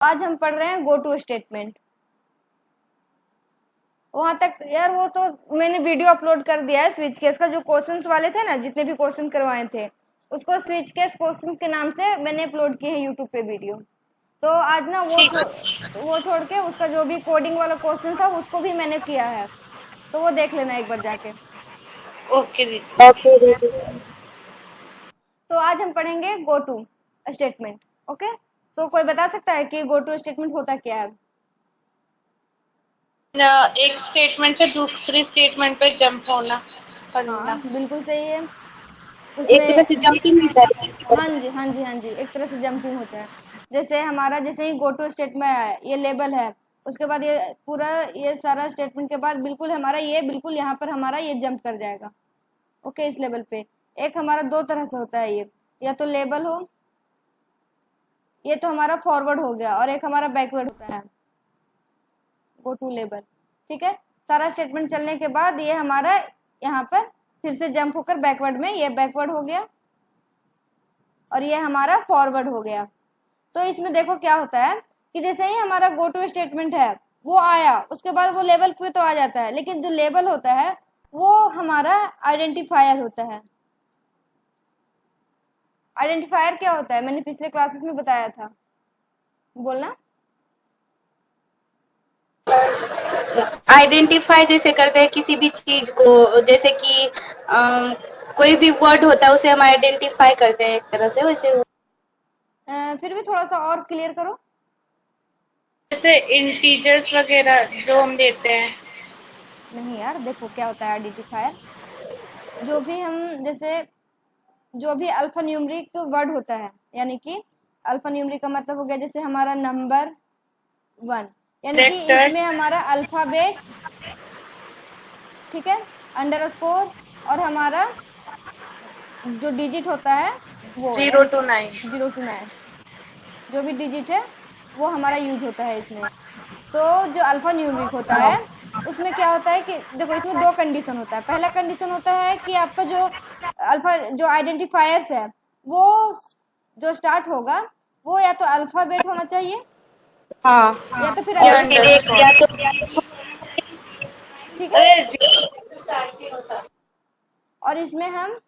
आज हम पढ़ रहे हैं गो टू स्टेटमेंट। वहां तक यार वो तो मैंने वीडियो अपलोड कर दिया है स्विच केस का, जो क्वेश्चंस वाले थे ना, जितने भी क्वेश्चन करवाए थे उसको स्विच केस क्वेश्चंस के नाम से मैंने अपलोड किए हैं यूट्यूब पे वीडियो। तो आज ना ठीक। वो छोड़ के उसका जो भी कोडिंग वाला क्वेश्चन था उसको भी मैंने किया है, तो वो देख लेना एक बार जाके। ओके दीदी। ओके दीदी। तो आज हम पढ़ेंगे गो टू स्टेटमेंट। ओके, तो कोई बता सकता है कि गो टू स्टेटमेंट होता क्या है? एक स्टेटमेंट से दूसरी स्टेटमेंट पे जंप होना हाँ करना। बिल्कुल सही है। एक तरह से उसमें जंपिंग होता है। हाँ जी हाँ जी हाँ जी, एक तरह से जंपिंग होता है। जैसे हमारा जैसे ही गो टू स्टेटमेंट है, ये लेबल है, उसके बाद ये पूरा ये सारा स्टेटमेंट के बाद बिल्कुल हमारा ये बिल्कुल यहाँ पर हमारा ये जंप कर जाएगा। ओके, इस लेवल पे एक हमारा दो तरह से होता है ये, या तो लेबल हो, ये तो हमारा फॉरवर्ड हो गया, और एक हमारा बैकवर्ड होता है गो टू लेबल। ठीक है, सारा स्टेटमेंट चलने के बाद ये हमारा यहाँ पर फिर से जंप होकर बैकवर्ड में, ये बैकवर्ड हो गया और ये हमारा फॉरवर्ड हो गया। तो इसमें देखो क्या होता है कि जैसे ही हमारा गो टू स्टेटमेंट है वो आया, उसके बाद वो लेबल पे तो आ जाता है, लेकिन जो लेबल होता है वो हमारा आइडेंटिफायर होता है। आइडेंटिफायर क्या होता है मैंने पिछले क्लासेस में बताया था, बोलना। आइडेंटिफाई जैसे करते हैं किसी भी चीज को, जैसे कि कोई भी वर्ड होता है उसे हम आइडेंटिफाई करते हैं एक तरह से, वैसे फिर भी थोड़ा सा और क्लियर करो। जैसे इंटीजर्स वगैरह जो हम देते हैं। नहीं यार, देखो क्या होता है आइडेंटिफायर, जो भी हम जैसे जो भी अल्फा न्यूमरिक वर्ड होता है, यानी कि अल्फा न्यूमरिक का मतलब हो गया जैसे हमारा नंबर 1, यानी कि कैरेक्टर। इसमें हमारा अल्फाबेट, ठीक है, अंडरस्कोर, और हमारा जो डिजिट होता है वो, जीरो यानी टू कि नाइन 0 to 9 जो भी डिजिट है वो हमारा यूज होता है इसमें। तो जो अल्फा न्यूमरिक होता है उसमें क्या होता है कि देखो इसमें दो कंडीशन होता है। पहला कंडीशन होता है कि आपका जो अल्फा जो आइडेंटिफायर्स है वो जो स्टार्ट होगा वो या तो अल्फाबेट होना चाहिए हाँ। या तो फिर या और फिर एक अंडरस्कोर। या तो ठीक है, अरे और इसमें हम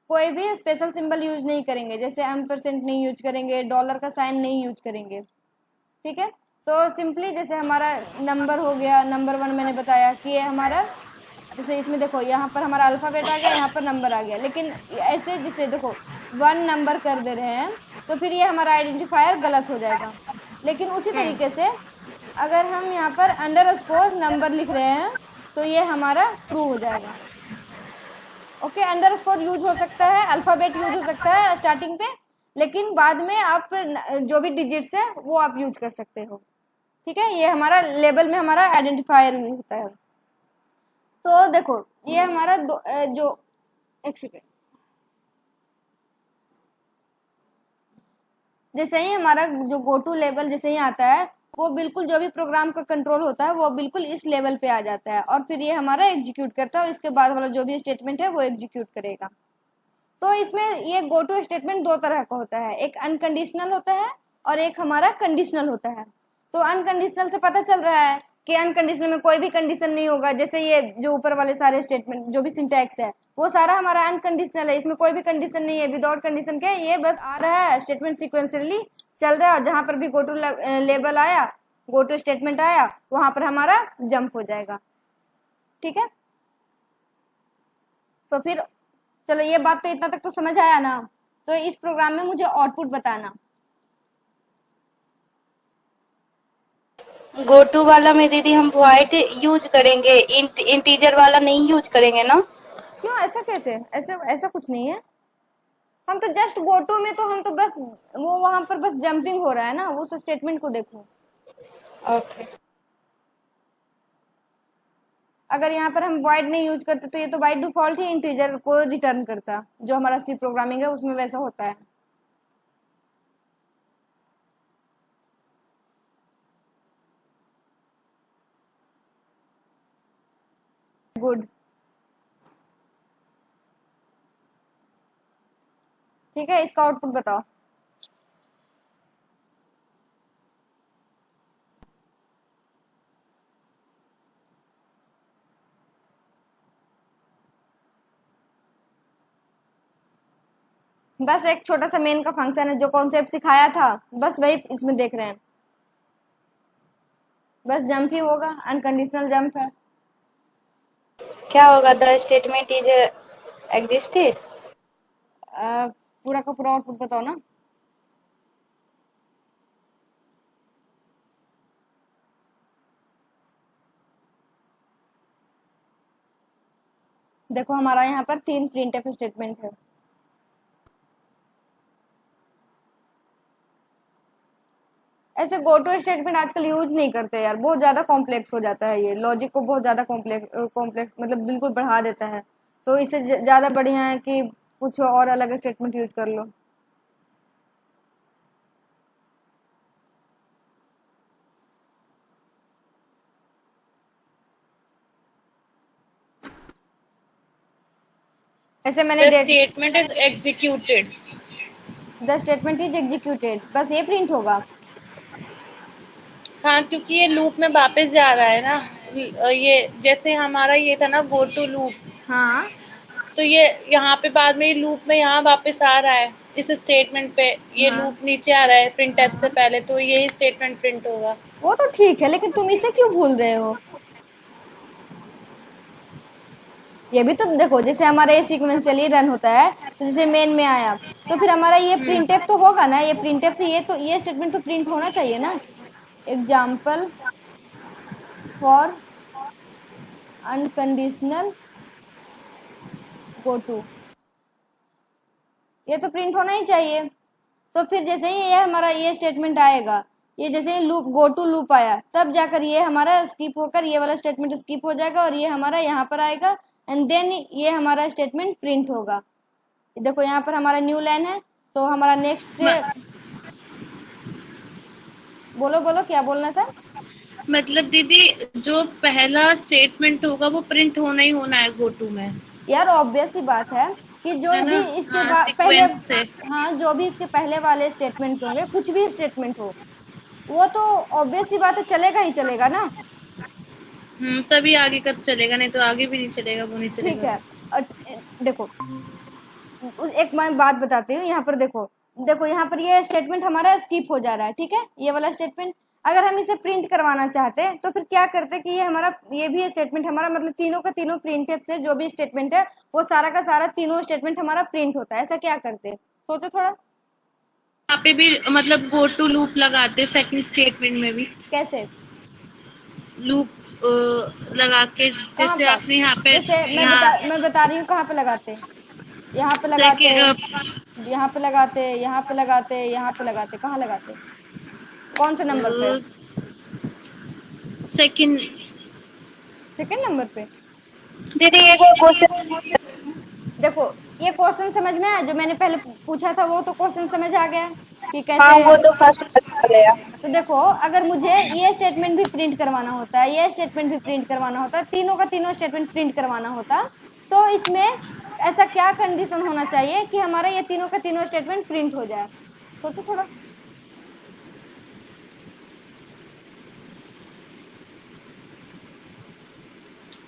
कोई भी स्पेशल सिंबल यूज नहीं करेंगे, जैसे एम्परसेंट नहीं यूज करेंगे, डॉलर का साइन नहीं यूज करेंगे। ठीक है, तो सिंपली जैसे हमारा नंबर हो गया, नंबर 1 मैंने बताया कि ये हमारा, जैसे इसमें देखो यहाँ पर हमारा अल्फाबेट आ गया, यहाँ पर नंबर आ गया, लेकिन ऐसे जिसे देखो 1 नंबर कर दे रहे हैं तो फिर ये हमारा आइडेंटिफायर गलत हो जाएगा। लेकिन उसी तरीके से अगर हम यहाँ पर अंडरस्कोर नंबर लिख रहे हैं तो ये हमारा ट्रू हो जाएगा। ओके, अंडरस्कोर यूज हो सकता है, अल्फाबेट यूज हो सकता है स्टार्टिंग पे, लेकिन बाद में आप जो भी डिजिट्स है वो आप यूज कर सकते हो। ठीक है, ये हमारा लेबल में हमारा आइडेंटिफायर होता है। तो देखो ये हमारा जो एक सेकेंड, जैसे ही हमारा जो गो टू लेवल जैसे ही आता है वो बिल्कुल जो भी प्रोग्राम का कंट्रोल होता है वो बिल्कुल इस लेवल पे आ जाता है, और फिर ये हमारा एग्जीक्यूट करता है और इसके बाद वाला जो भी स्टेटमेंट है वो एग्जीक्यूट करेगा। तो इसमें ये गो टू स्टेटमेंट दो तरह का होता है, एक अनकंडीशनल होता है और एक हमारा कंडीशनल होता है। तो अनकंडीशनल से पता चल रहा है कि अनकंडीशनल में कोई भी कंडीशन नहीं होगा, जैसे ये जो ऊपर वाले सारे स्टेटमेंट जो भी सिंटैक्स है वो सारा हमारा अनकंडीशनल है, इसमें कोई भी कंडीशन नहीं है, विदाउट कंडीशन के ये बस आ रहा है, स्टेटमेंट सिक्वेंशियली चल रहा है, जहां पर भी गो टू लेबल आया, गो टू स्टेटमेंट आया, वहां पर हमारा जंप हो जाएगा। ठीक है, तो फिर चलो ये बात तो इतना तक तो समझ आया ना। तो इस प्रोग्राम में मुझे आउटपुट बताना। गो टू वाला में दीदी हम वॉइड यूज करेंगे, इंटीजर वाला नहीं यूज करेंगे ना? क्यों, ऐसा कैसे? ऐसे ऐसा कुछ नहीं है, हम तो जस्ट गो टू में तो हम तो बस वो वहां पर बस जंपिंग हो रहा है ना, उस स्टेटमेंट को देखो। ओके। अगर यहाँ पर हम वॉइड नहीं यूज करते तो ये तो बाय डिफॉल्ट ही इंटीजर को रिटर्न करता, जो हमारा सी प्रोग्रामिंग है उसमें वैसा होता है। गुड, ठीक है, इसका आउटपुट बताओ। बस एक छोटा सा मेन का फंक्शन है, जो कॉन्सेप्ट सिखाया था बस वही इसमें देख रहे हैं। बस जंप ही होगा, अनकंडीशनल जंप है। क्या होगा? The statement is existed. पूरा का पूरा आउटपुट बताओ ना। देखो हमारा यहाँ पर 3 प्रिंटफ स्टेटमेंट है। ऐसे गो टू स्टेटमेंट आजकल यूज नहीं करते यार, बहुत ज्यादा कॉम्प्लेक्स हो जाता है, ये लॉजिक को बहुत ज्यादा कॉम्प्लेक्स मतलब बिल्कुल बढ़ा देता है। तो इससे ज्यादा बढ़िया है कि कुछ और अलग स्टेटमेंट यूज कर लो। ऐसे मैंने the statement is executed. The statement is executed, बस ये प्रिंट होगा। हाँ, क्योंकि ये लूप में वापस जा रहा है ना। ये जैसे हमारा ये था ना गो टू लूप, हाँ तो ये यहाँ पे बाद में ये लूप में यहाँ वापस आ रहा है इस स्टेटमेंट पे। ये हाँ लूप नीचे आ रहा है प्रिंट एफ से हाँ, पहले, तो यही स्टेटमेंट प्रिंट होगा। वो तो ठीक है, लेकिन तुम इसे क्यों भूल रहे हो? ये भी तो देखो, जैसे हमारा ये सीक्वेंशियली रन होता है, तो जैसे मेन में आया, तो फिर हमारा ये प्रिंटफ तो होगा ना, ये प्रिंटफ से ये स्टेटमेंट तो प्रिंट होना चाहिए ना। Example for unconditional go to, ये तो प्रिंट होना ही चाहिए। तो फिर जैसे ही ये हमारा ये स्टेटमेंट आएगा, ये जैसे ही लूप गो टू लूप आया, तब जाकर ये हमारा स्किप होकर ये वाला स्टेटमेंट स्किप हो जाएगा और ये हमारा यहाँ पर आएगा, एंड देन ये हमारा स्टेटमेंट प्रिंट होगा। देखो यहाँ पर हमारा न्यू लाइन है, तो हमारा नेक्स्ट, बोलो बोलो क्या बोलना था। मतलब दीदी, जो पहला स्टेटमेंट होगा वो प्रिंट होना ही होना है गो टू में, यार ऑब्वियस ही बात है कि जो है भी ना? इसके हाँ, बाद पहले, सीक्वेंस से। हाँ जो भी इसके पहले वाले स्टेटमेंट्स होंगे, कुछ भी स्टेटमेंट हो, वो तो ऑब्वियस ही बात है, चलेगा ही चलेगा ना। तभी आगे कब चलेगा, नहीं तो आगे भी नहीं चलेगा, वो नहीं ठीक चलेगा। है। और देखो एक मैं बात बताती हूँ, यहाँ पर देखो, देखो यहाँ पर ये स्टेटमेंट हमारा स्किप हो जा रहा है, ठीक है, ये वाला स्टेटमेंट। अगर हम इसे प्रिंट करवाना चाहते हैं तो फिर क्या करते कि ये हमारा ये भी स्टेटमेंट हमारा मतलब तीनों का तीनों प्रिंट से जो भी स्टेटमेंट है वो सारा का सारा तीनों स्टेटमेंट हमारा प्रिंट होता है। ऐसा क्या करते, सोचो थोड़ा। यहाँ पे भी मतलब गो टू लूप लगाते सेकंड स्टेटमेंट में भी, कैसे? लूप लगा के, कहाँ जैसे पर? आपने यहाँ पे जैसे यहाँ मैं बता रही हूँ कहाँ पे लगाते, यहाँ पे लगाते, सेकंड यहाँ पे लगाते, यहाँ पे लगाते, यहाँ पे लगाते, कहाँ लगाते, कौन से नंबर पे? सेकंड सेकंड नंबर पे। दीदी एक क्वेश्चन। देखो ये क्वेश्चन समझ में आया, जो मैंने पहले पूछा था वो तो क्वेश्चन समझ आ गया कि हाँ, वो कैसे। तो फर्स्ट आ गया। तो देखो अगर मुझे ये स्टेटमेंट भी प्रिंट करवाना होता है, ये स्टेटमेंट भी प्रिंट करवाना होता है, तीनों का तीनों स्टेटमेंट प्रिंट करवाना होता, तो इसमें ऐसा क्या कंडीशन होना चाहिए कि हमारा ये तीनों का तीनों स्टेटमेंट प्रिंट हो जाए? सोचो थोड़ा।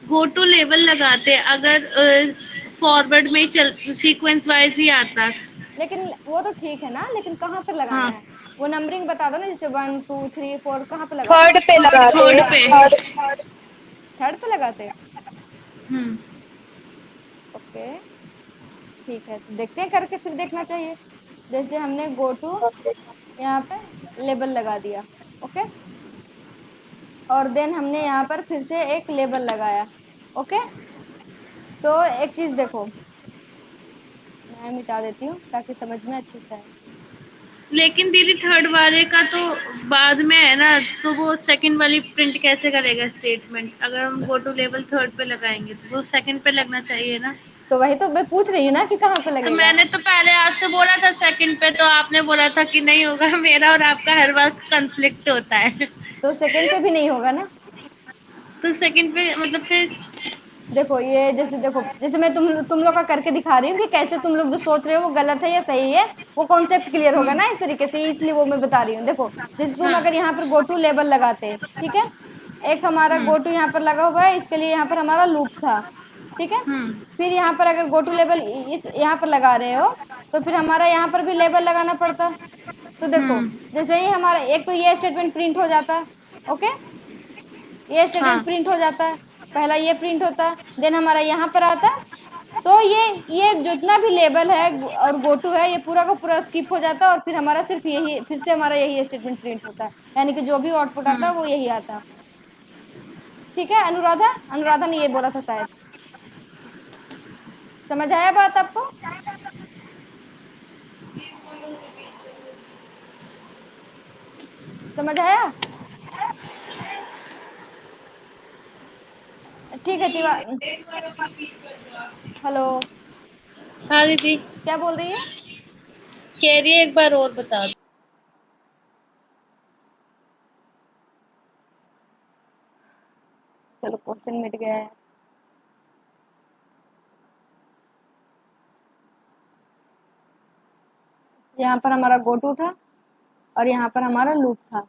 गो टू लेवल लगाते, अगर फॉरवर्ड में चल सीक्वेंस वाइज ही आता। लेकिन वो तो ठीक है ना, लेकिन कहाँ पर लगाना हाँ, है? वो नंबरिंग बता दो ना, जैसे 1 2 3 4 कहाँ पे लगाते? थर्ड पे लगाते थर्ड हैं। पे। थर्ड पे लगाते। हम्म ओके ठीक है, तो देखते हैं करके, फिर देखना चाहिए। जैसे हमने गो टू यहाँ पे लेबल लगा दिया, ओके, और देन हमने यहाँ पर फिर से एक लेबल लगाया, ओके। तो एक चीज देखो, मैं मिटा देती हूँ ताकि समझ में अच्छे से आए। लेकिन दीदी थर्ड वाले का तो बाद में है ना, तो वो सेकंड वाली प्रिंट कैसे करेगा स्टेटमेंट? अगर हम गो टू लेवल थर्ड पे लगाएंगे तो वो सेकंड पे लगना चाहिए ना। तो वही तो मैं पूछ रही हूँ ना कि कहाँ पे तो लगेगा। मैंने तो पहले आपसे बोला था सेकंड पे, तो आपने बोला था कि नहीं होगा। मेरा और आपका हर वक्त कंफ्लिक्ट होता है। तो सेकंड पे भी नहीं होगा ना। तो सेकंड पे मतलब फिर देखो ये जैसे, देखो जैसे मैं तुम लोग का करके दिखा रही हूँ कि कैसे तुम लोग जो सोच रहे हो वो गलत है या सही है, वो कॉन्सेप्ट क्लियर होगा ना इस तरीके से, इसलिए वो मैं बता रही हूँ। देखो जैसे तुम हाँ। अगर यहाँ पर गो टू लेबल लगाते, ठीक है, एक हमारा गो टू यहाँ पर लगा हुआ है, इसके लिए यहाँ पर हमारा लूप था, ठीक है। फिर यहाँ पर अगर गो टू लेबल इस यहाँ पर लगा रहे हो, तो फिर हमारा यहाँ पर भी लेबल लगाना पड़ता। तो देखो जैसे ही हमारा एक तो ये स्टेटमेंट प्रिंट हो जाता, ओके, ये स्टेटमेंट हाँ प्रिंट हो जाता है, पहला ये प्रिंट होता, देन हमारा यहाँ पर आता, तो ये जितना भी लेबल है और गोटू है ये पूरा का पूरा स्किप हो जाता, और फिर हमारा सिर्फ यही, फिर से हमारा यही स्टेटमेंट प्रिंट होता है, यानी कि जो भी आउटपुट आता है वो यही आता। ठीक है अनुराधा, अनुराधा ने ये बोला था शायद, समझ आया बात आपको? समझ आया? ठीक है हेलो, हाँ दीदी, क्या बोल रही है? कह रही है एक बार और बता दो। चलो क्वेश्चन मिट गया है। यहाँ पर हमारा गोटू था और यहाँ पर हमारा लूप था।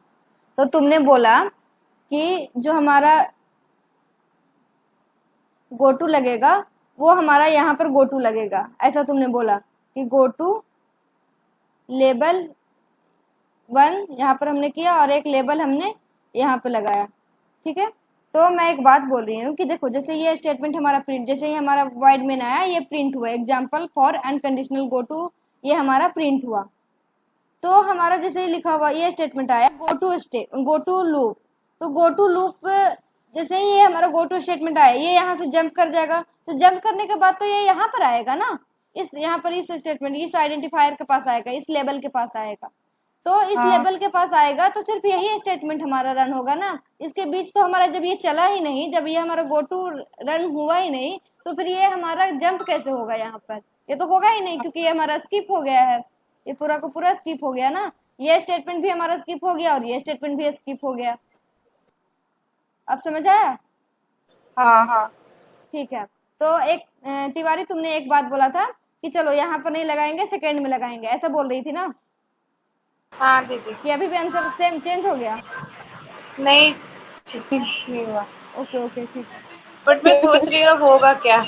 तो तुमने बोला कि जो हमारा गोटू लगेगा वो हमारा यहाँ पर गोटू लगेगा, ऐसा तुमने बोला कि गोटू लेबल 1 यहाँ पर हमने किया और एक लेबल हमने यहाँ पे लगाया। ठीक है, तो मैं एक बात बोल रही हूँ कि देखो जैसे ये स्टेटमेंट हमारा प्रिंट, जैसे ये हमारा वाइड मेन आया, ये प्रिंट हुआ, एग्जाम्पल फॉर अनकंडीशनल गोटू, ये हमारा प्रिंट हुआ। तो हमारा जैसे ही लिखा हुआ ये स्टेटमेंट आया गोटू लूप, तो गोटू लूप जैसे ही ये हमारा गोटू स्टेटमेंट आया ये यहाँ से जंप कर जाएगा, तो जंप करने के बाद तो ये यहाँ पर आएगा ना, इस यहाँ पर इस स्टेटमेंट इस आइडेंटिफायर के पास आएगा, इस लेबल के पास आएगा। तो इस लेबल के पास आएगा तो सिर्फ यही स्टेटमेंट हमारा रन होगा ना, इसके बीच तो हमारा जब ये चला ही नहीं, जब ये हमारा गोटू रन हुआ ही नहीं, तो फिर ये हमारा जंप कैसे होगा यहाँ पर? ये तो होगा ही नहीं, क्योंकि ये हमारा स्किप हो गया है, ये पूरा का पूरा स्किप हो गया ना, ये स्टेटमेंट भी हमारा स्किप हो गया और ये स्टेटमेंट भी स्किप हो गया। अब समझ आया? हाँ हाँ ठीक है, तो एक तिवारी तुमने एक बात बोला था कि चलो यहाँ पर नहीं लगाएंगे, सेकेंड में लगाएंगे, ऐसा बोल रही थी ना? हाँ दीदी। कि अभी भी आंसर सेम चेंज हो गया? नहीं, नहीं हुआ। ओके ओके ठीक, बट मैं सोच रही हूँ होगा क्या।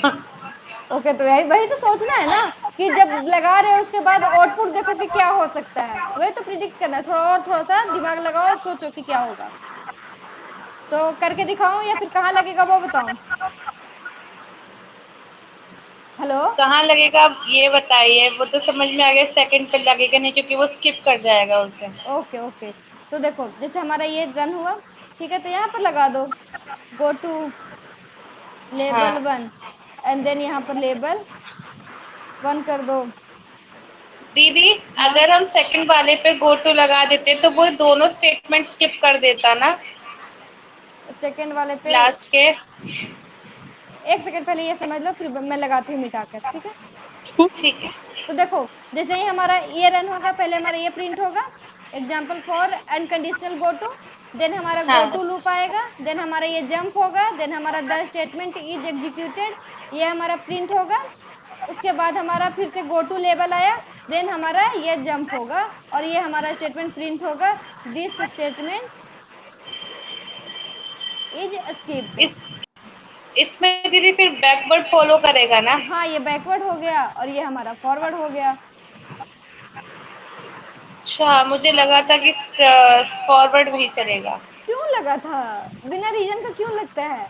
ओके तो वही तो सोचना है ना कि जब लगा रहे हो उसके बाद आउटपुट देखो कि क्या हो सकता है, वही तो प्रिडिक्ट करना है, थोड़ा सा दिमाग लगाओ और सोचो कि क्या होगा। तो करके दिखाऊं या फिर कहाँ लगेगा वो बताऊं? हेलो, कहाँ लगेगा आप ये बताइए, वो तो समझ में आ गया, सेकंड पे लगेगा नहीं क्योंकि वो स्किप कर जाएगा उसे। ओके ओके, तो देखो जैसे हमारा ये रन हुआ, ठीक है, तो यहाँ पर लगा दो go to label 1 and then यहाँ पर लेबल 1 कर दो। दीदी अगर हम सेकंड वाले पे गो टू लगा देते तो वो दोनों स्टेटमेंट स्किप कर देता ना सेकंड वाले पे लास्ट के। एक सेकंड पहले ये समझ लो, फिर मैं लगाती हूँ मिटाकर, ठीक है? ठीक है। तो देखो जैसे ही हमारा ये रन होगा, पहले हमारा ये प्रिंट होगा example for unconditional go to, then हमारा गो टू लूप आएगा, देन हमारा ये जंप होगा, देन हमारा द स्टेटमेंट इज एग्जीक्यूटेड, ये हमारा प्रिंट होगा, उसके बाद हमारा फिर से गो टू लेबल आया, देन हमारा ये जंप होगा और ये हमारा स्टेटमेंट प्रिंट होगा, दिस स्टेटमेंट इज स्किप्ड। इसमें दीदी फिर बैकवर्ड फॉलो करेगा ना? हाँ, ये बैकवर्ड हो गया और ये हमारा फॉरवर्ड हो गया। अच्छा, मुझे लगा था कि फॉरवर्ड भी चलेगा। क्यों लगा था? बिना रीजन का क्यों लगता है?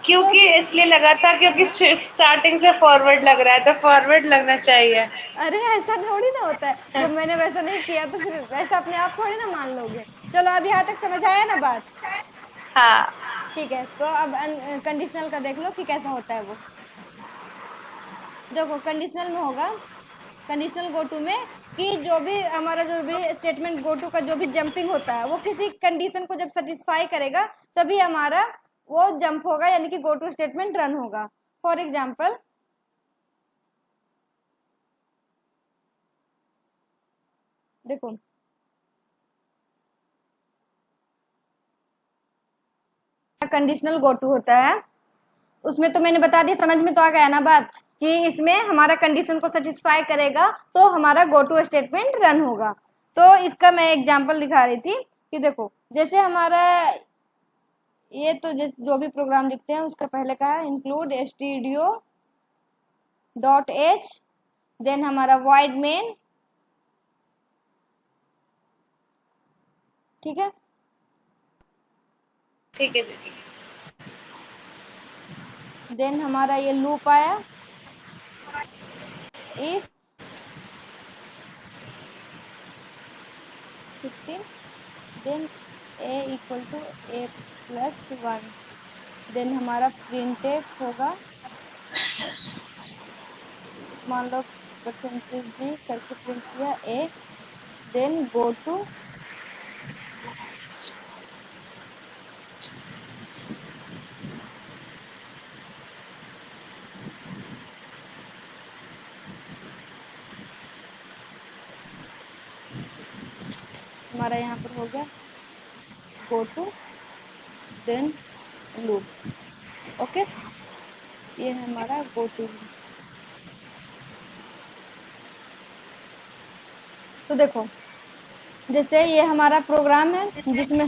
क्योंकि इसलिए लगा था क्योंकि स्टार्टिंग से फॉरवर्ड लग रहा है तो फॉरवर्ड लगना चाहिए। अरे ऐसा थोड़ी ना होता है, जब मैंने वैसा नहीं किया तो फिर वैसा अपने आप थोड़ी ना मान लोगे। चलो अब यहाँ तक समझ आया ना बात? हाँ ठीक है, तो अब कंडीशनल का देख लो कि कैसा होता है वो। देखो कंडीशनल में होगा, कंडीशनल गो टू में कि जो भी हमारा जो भी स्टेटमेंट गो टू का जो भी जंपिंग होता है वो किसी कंडीशन को जब सेटिस्फाई करेगा तभी हमारा वो जंप होगा, यानी कि गो टू स्टेटमेंट रन होगा। फॉर एग्जाम्पल देखो कंडीशनल गो टू होता है, उसमें तो मैंने बता दिया, समझ में तो आ गया ना बात कि इसमें हमारा कंडीशन को सेटिस्फाई करेगा तो हमारा गो टू स्टेटमेंट रन होगा। तो इसका मैं एग्जांपल दिखा रही थी कि देखो जैसे हमारा ये तो जो भी प्रोग्राम लिखते हैं उसका पहले का है इंक्लूड stdio.h देन हमारा void main, ठीक है। ठीक है दीदी। देन हमारा ये लूप आया, if 15 then a equal to a plus 1, then हमारा printf होगा, मान लो %d करके प्रिंट किया a, देन गो टू हमारा यहाँ पर हो गया go to then loop, okay. ये है हमारा गो टू लूप। तो देखो जैसे ये हमारा प्रोग्राम है जिसमें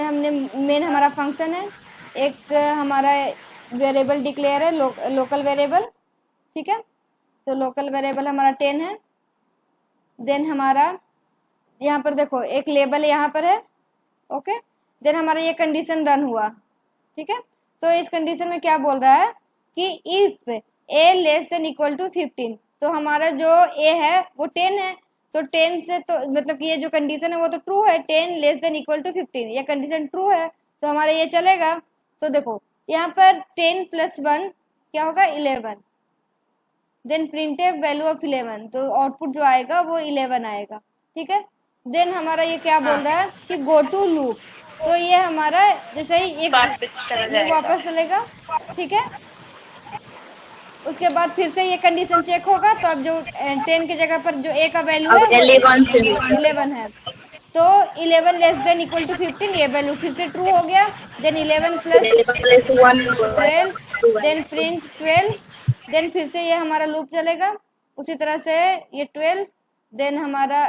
हमने मेन हमारा फंक्शन है, एक हमारा वेरिएबल डिक्लेयर है, लोकल वेरिएबल, ठीक है। तो लोकल वेरिएबल हमारा 10 है। देन हमारा यहाँ पर देखो एक लेबल यहाँ पर है, ओके। देन हमारा ये कंडीशन रन हुआ, ठीक है। तो इस कंडीशन में क्या बोल रहा है कि if a less than equal to 15, तो हमारा जो a है वो 10 है, तो 10 से तो मतलब कि ये जो कंडीशन है वो तो ट्रू है, 10 लेस देन इक्वल टू 15 ये कंडीशन ट्रू है, तो हमारा ये चलेगा। तो देखो यहाँ पर 10 प्लस 1 क्या होगा 11, देन प्रिंटफ वैल्यू ऑफ 11, तो आउटपुट जो आएगा वो 11 आएगा, ठीक है। देन हमारा ये क्या बोल रहा है कि गो टू लूप, तो ये हमारा जैसे ही एक ये वापस चलेगा, ठीक है। उसके बाद फिर से ये कंडीशन चेक होगा, तो अब जो 10 की जगह पर जो a का वैल्यू है 11 है, तो 11 लेस देन इक्वल टू 15 ये वैल्यू फिर से ट्रू हो गया। Then 11 plus 12 then print 12, then फिर से ये हमारा लूप चलेगा उसी तरह से, ये 12 देन हमारा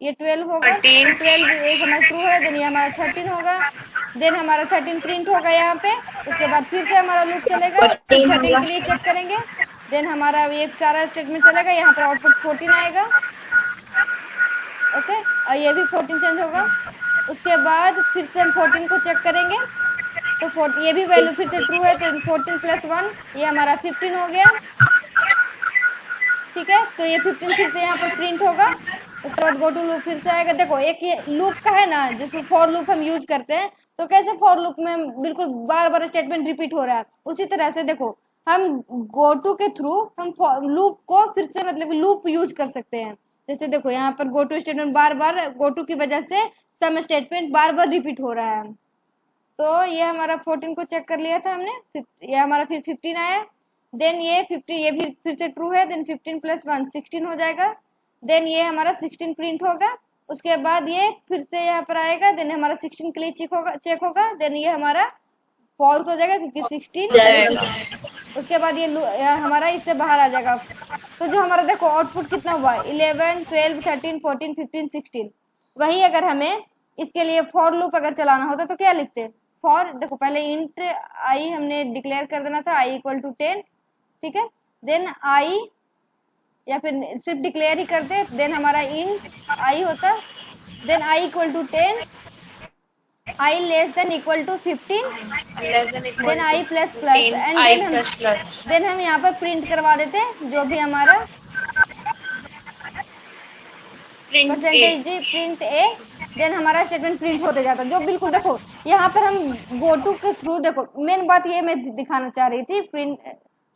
ये 12 होगा, 12 एक हमारा ट्रू है, देन ये हमारा 13 होगा, देन हमारा 13 प्रिंट होगा यहाँ पे। उसके बाद फिर से हमारा लूप चलेगा, 13 के लिए चेक करेंगे, देन हमारा ये सारा स्टेटमेंट चलेगा, यहाँ पर आउटपुट 14 आएगा, ओके। और ये भी 14 चेंज होगा। उसके बाद फिर से हम 14 को चेक करेंगे, तो 14 ये भी वैल्यू फिर से ट्रू है, तो 14 प्लस 1 ये हमारा 15 हो गया, ठीक है। तो ये 15 फिर से यहाँ पर प्रिंट होगा। उसके बाद गो टू लूप फिर से आएगा। देखो एक ये लूप का है ना, जैसे फॉर लूप हम यूज करते हैं, तो कैसे फॉर लूप में बिल्कुल बार बार स्टेटमेंट रिपीट हो रहा है, उसी तरह से देखो हम गो टू के थ्रू हम लूप को फिर से मतलब लूप यूज कर सकते हैं। जैसे देखो यहाँ पर गो टू स्टेटमेंट बार बार गो टू की वजह से सम स्टेटमेंट बार बार रिपीट हो रहा है। तो ये हमारा 14 को चेक कर लिया था हमने, ये हमारा फिर 15 आया, देन ये 50 ये भी फिर से ट्रू है, देन 15 प्लस 1 16 हो जाएगा, देन ये हमारा 16 प्रिंट होगा। उसके बाद ये फिर से यहाँ पर आएगा, देन हमारा 16 के लिए चेक होगा, देन ये हमारा फॉल्स हो जाएगा क्योंकि 16। उसके बाद ये हमारा इससे बाहर आ जाएगा। तो जो हमारा देखो आउटपुट कितना हुआ 11 12 13 14 15 16। वही अगर हमें इसके लिए फॉर लूप अगर चलाना होता तो क्या लिखते, फॉर देखो पहले इंट आई हमने डिक्लेयर कर देना था i इक्वल टू 10, ठीक है। देन आई या फिर सिर्फ डिक्लेयर ही करते, देन हमारा इंट आई होता, then i equal to 10, i less than equal to 15, then i plus plus and then हम यहाँ पर प्रिंट करवा देते जो भी हमारा percentage d print a, then हमारा स्टेटमेंट प्रिंट होते जाता। जो बिल्कुल देखो यहाँ पर हम गो टू के थ्रू, देखो मेन बात ये मैं दिखाना चाह रही थी, प्रिंट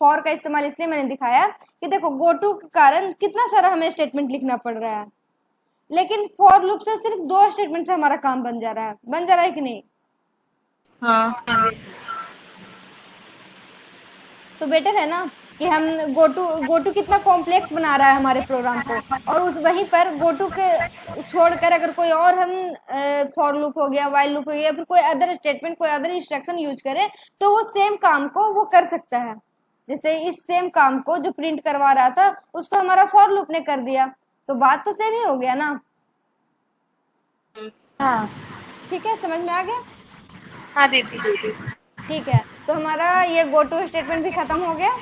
फॉर का इस्तेमाल इसलिए मैंने दिखाया कि देखो गो टू के कारण कितना सारा हमें स्टेटमेंट लिखना पड़ रहा है, लेकिन फॉर लूप से सिर्फ 2 स्टेटमेंट से हमारा काम बन जा रहा है कि नहीं। हाँ। तो बेटर है ना कि हम गो टू कितना कॉम्प्लेक्स बना रहा है हमारे प्रोग्राम को, और उस वहीं पर गो टू के छोड़कर अगर कोई और हम फॉर लूप हो गया, वाइल लूप हो गया, फिर कोई अदर स्टेटमेंट कोई अदर इंस्ट्रक्शन यूज करे तो वो सेम काम को वो कर सकता है। जैसे इस सेम काम को जो प्रिंट करवा रहा था उसको हमारा फॉर लूप ने कर दिया, तो बात तो सेम ही हो गया ना। हाँ ठीक है, समझ में आ गया। हाँ दीदी। ठीक है, तो हमारा ये गो टू स्टेटमेंट भी खत्म हो गया।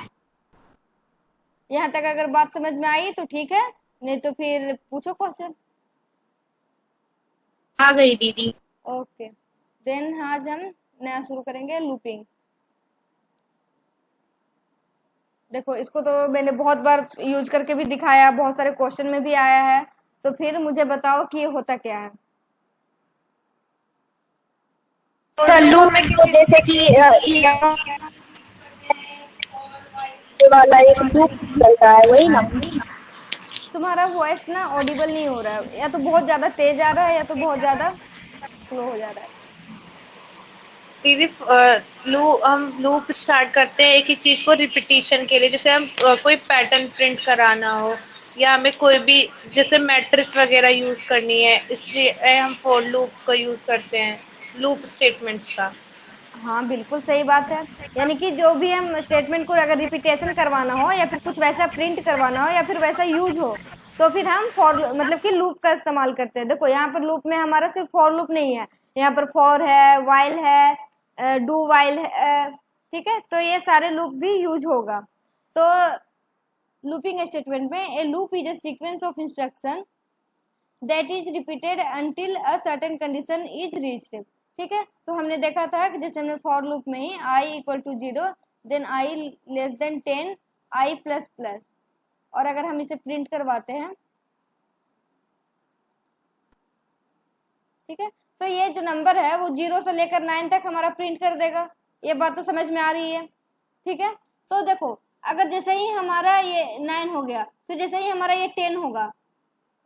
यहाँ तक अगर बात समझ में आई तो ठीक है, नहीं तो फिर पूछो क्वेश्चन। आ गई दीदी। ओके, देन आज हम नया शुरू करेंगे, लूपिंग। देखो इसको तो मैंने बहुत बार यूज करके भी दिखाया, बहुत सारे क्वेश्चन में भी आया है, तो फिर मुझे बताओ कि ये होता क्या है। लूप तो जैसे कि ये वाला एक लूप चलता है, वही ना? तुम्हारा वॉइस ना ऑडिबल नहीं हो रहा है, या तो बहुत ज्यादा तेज आ रहा है या तो बहुत ज्यादा स्लो हो जा रहा है। दीदी हम लूप स्टार्ट करते हैं एक ही चीज को रिपीटिशन के लिए, जैसे हम कोई पैटर्न प्रिंट कराना हो या हमें कोई भी जैसे मैट्रिक्स वगैरह यूज करनी है, इसलिए हम फॉर लूप का यूज करते हैं, लूप स्टेटमेंट्स का। हाँ बिल्कुल सही बात है, यानी कि जो भी हम स्टेटमेंट को अगर रिपीटेशन करवाना हो या फिर कुछ वैसा प्रिंट करवाना हो या फिर वैसा यूज हो, तो फिर हम फॉर मतलब कि लूप का इस्तेमाल करते हैं। देखो यहाँ पर लूप में हमारा सिर्फ फॉर लूप नहीं है, यहाँ पर फॉर है, वाइल है, डू वाइल है, ठीक है, तो ये सारे लूप भी यूज होगा। तो लूपिंग स्टेटमेंट में ए loop is a sequence of instruction that is repeated until a certain condition is reached. ठीक है, तो हमने देखा था कि जैसे हमने फॉर लूप में ही i equal to 0, then i less than 10, i plus plus, और अगर हम इसे प्रिंट करवाते हैं, ठीक है, तो ये जो नंबर है वो 0 से लेकर 9 तक हमारा प्रिंट कर देगा। ये बात तो समझ में आ रही है? ठीक है, तो देखो अगर जैसे ही हमारा ये 9 हो गया, फिर जैसे ही हमारा ये 10 होगा,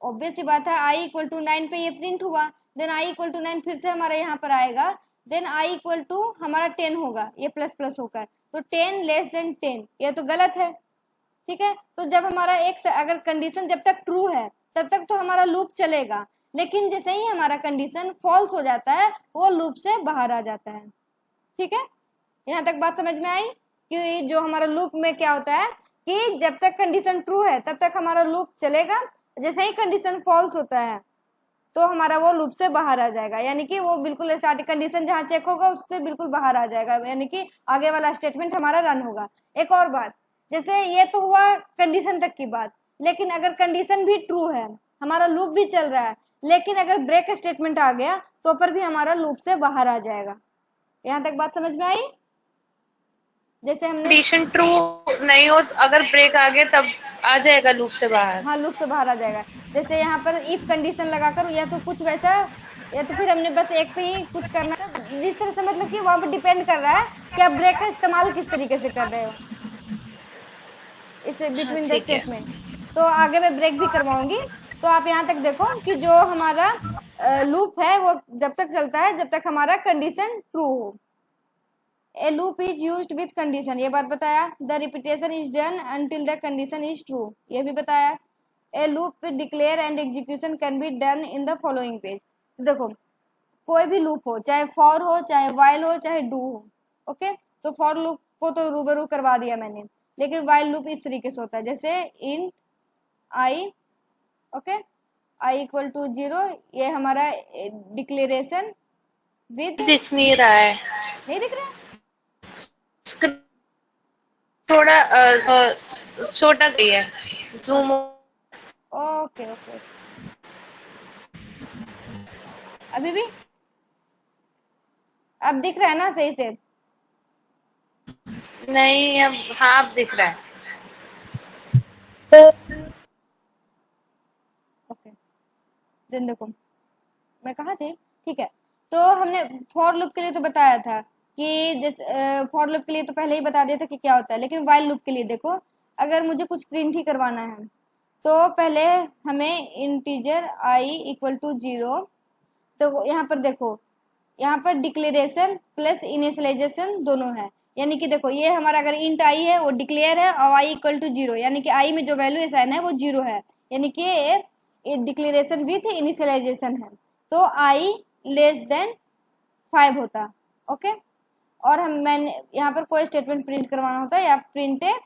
ऑब्वियस सी बात है i इक्वल टू 9 पे ये प्रिंट हुआ, देन i इक्वल टू 9 फिर से हमारा यहाँ पर आएगा, देन i इक्वल टू हमारा 10 होगा, ये प्लस प्लस होकर, तो 10 लेस देन 10, ये तो गलत है। ठीक है, तो जब हमारा एक अगर कंडीशन जब तक ट्रू है तब तक तो हमारा लूप चलेगा, लेकिन जैसे ही हमारा कंडीशन फॉल्स हो जाता है वो लूप से बाहर आ जाता है। ठीक है, यहाँ तक बात समझ में आई कि जो हमारा लूप में क्या होता है कि जब तक कंडीशन ट्रू है तब तक हमारा लूप चलेगा, जैसे ही कंडीशन फॉल्स होता है तो हमारा वो लूप से बाहर आ जाएगा, यानी कि वो बिल्कुल स्टार्टिंग कंडीशन जहां चेक होगा उससे बिल्कुल बाहर आ जाएगा, यानी कि आगे वाला स्टेटमेंट हमारा रन होगा। एक और बात, जैसे ये तो हुआ कंडीशन तक की बात, लेकिन अगर कंडीशन भी ट्रू है, हमारा लूप भी चल रहा है, लेकिन अगर ब्रेक स्टेटमेंट आ गया तो पर भी हमारा लूप से बाहर आ जाएगा। यहाँ तक बात समझ में आई? जैसे हमने कंडीशन ट्रू नहीं हो, अगर ब्रेक आ गया तब आ जाएगा लूप से बाहर। हाँ लूप से बाहर आ जाएगा। जैसे यहाँ पर इफ कंडीशन लगाकर या तो कुछ वैसा, या तो फिर हमने बस एक पे ही कुछ करना है, जिस तरह से मतलब कि वहां पर डिपेंड कर रहा है कि आप ब्रेक का इस्तेमाल किस तरीके से कर रहे हो इस बिटवीन द ठीक है। स्टेटमेंट। तो आगे मैं ब्रेक भी करवाऊंगी, तो आप यहाँ तक देखो कि जो हमारा लूप है वो जब तक चलता है जब तक हमारा कंडीशन ट्रू हो। ए loop is used with condition, ये बात बताया। The repetition is done until the condition is true, ये भी बताया। ए loop declare and execution can be done in the following page. देखो कोई भी लूप हो, चाहे फॉर हो, चाहे वाइल हो, चाहे डू हो, ओके, तो फॉर लूप को तो रूबरू करवा दिया मैंने, लेकिन वाइल लूप इस तरीके से होता है, जैसे int i, okay, i equal to 0, ये हमारा डिक्लेरेशन विद, दिख नहीं रहा है, नहीं दिख रहा? थोड़ा छोटा है, जूम। ओके ओके, अभी भी अब दिख रहा है ना सही से? नहीं, अब हाँ अब दिख रहा है। ओके, देन देखो मैं कहा थी, ठीक है, तो हमने फॉर लूप के लिए तो बताया था कि जैसे फॉर लूप के लिए तो पहले ही बता दिया था कि क्या होता है, लेकिन वाइल लूप के लिए देखो, अगर मुझे कुछ प्रिंट ही करवाना है तो पहले हमें इंटीजर i इक्वल टू 0, तो यहाँ पर देखो, यहाँ पर डिक्लेरेशन प्लस इनिशियलाइजेशन दोनों है, यानी कि देखो ये हमारा अगर इंट आई है वो डिक्लेयर है और i इक्वल टू 0, यानी कि i में जो वैल्यू असाइन है वो 0 है, यानी कि ये डिक्लेरेशन विथ इनिशियलाइजेशन है, तो i लेस देन 5 होता, ओके। और हम मैंने यहाँ पर कोई स्टेटमेंट प्रिंट करवाना होता है या प्रिंट है,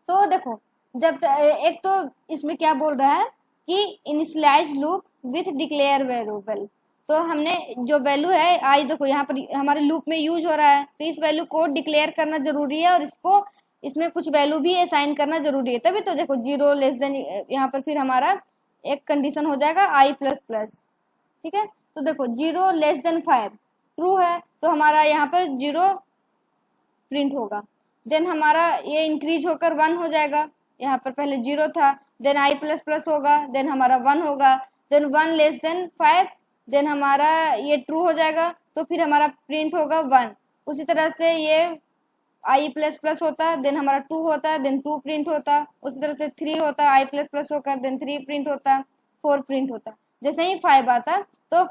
तो देखो जब एक तो इसमें क्या बोल रहा है कि initialize loop with declare variable, तो हमने जो वैल्यू है आई, देखो यहाँ पर हमारे लूप में यूज हो रहा है, तो इस वैल्यू को डिक्लेयर करना जरूरी है और इसको इसमें कुछ वैल्यू भी असाइन करना जरूरी है, तभी तो देखो 0 लेस देन, यहाँ पर फिर हमारा एक कंडीशन हो जाएगा i प्लस प्लस। ठीक है, तो देखो 0 लेस देन 5 ट्रू है, तो हमारा यहाँ पर 0 प्रिंट होगा। देन हमारा ये इंक्रीज होकर 1 हो जाएगा, यहाँ पर पहले 0 था, देन i प्लस प्लस होगा, देन हमारा 1 होगा, देन 1 लेस देन 5, देन हमारा ये ट्रू हो जाएगा, तो फिर हमारा प्रिंट होगा 1। उसी तरह से ये i प्लस प्लस होता है, देन हमारा 2 होता है, देन 2 प्रिंट होता है। उसी तरह से 3 होता है, i प्लस प्लस होकर देन 3 प्रिंट होता है, 4 प्रिंट होता है। जैसे ही 5 आता तो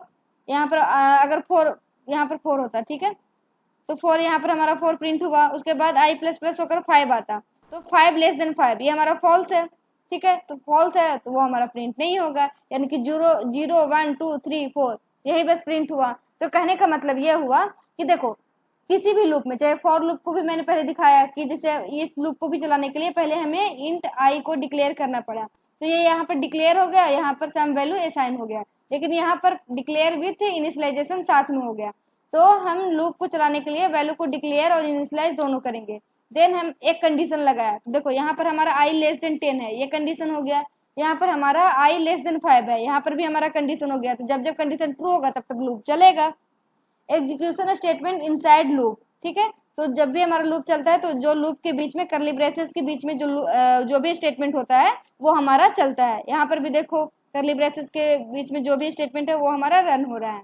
यहाँ पर अगर 4 यहाँ पर 4 होता, ठीक है, तो 4 यहाँ पर हमारा 4 प्रिंट हुआ। उसके बाद i प्लस प्लस होकर 5 आता, तो 5 लेस देन 5 ये हमारा फॉल्स है। ठीक है, तो फॉल्स है तो वो हमारा प्रिंट नहीं होगा, यानी कि 0 0 1 2 3 4 यही बस प्रिंट हुआ। तो कहने का मतलब ये हुआ कि देखो किसी भी लूप में, चाहे फॉर लूप को भी मैंने पहले दिखाया कि जैसे इस लूप को भी चलाने के लिए पहले हमें इंट i को डिक्लेयर करना पड़ा, तो ये यहाँ पर डिक्लेयर हो गया, यहाँ पर सम वैल्यू असाइन हो गया, लेकिन यहाँ पर डिक्लेयर विथ इनिशियलाइजेशन साथ में हो गया। तो हम लूप को चलाने के लिए वैल्यू को डिक्लेयर और इनिशियलाइज दोनों करेंगे। देन हम एक कंडीशन लगाया, तो देखो यहाँ पर हमारा i लेस देन 10 है, ये कंडीशन हो गया। यहाँ पर हमारा i लेस देन 5 है, यहाँ पर भी हमारा कंडीशन हो गया। तो जब जब कंडीशन ट्रू होगा तब तक लूप चलेगा। एग्जीक्यूशन स्टेटमेंट इनसाइड लूप, ठीक है, तो जब भी हमारा लूप चलता है तो जो लूप के बीच में कर्ली ब्रेसेस के बीच में जो भी स्टेटमेंट होता है वो हमारा चलता है। यहाँ पर भी देखो कर्ली ब्रेसेस के बीच में जो भी स्टेटमेंट है वो हमारा रन हो रहा है।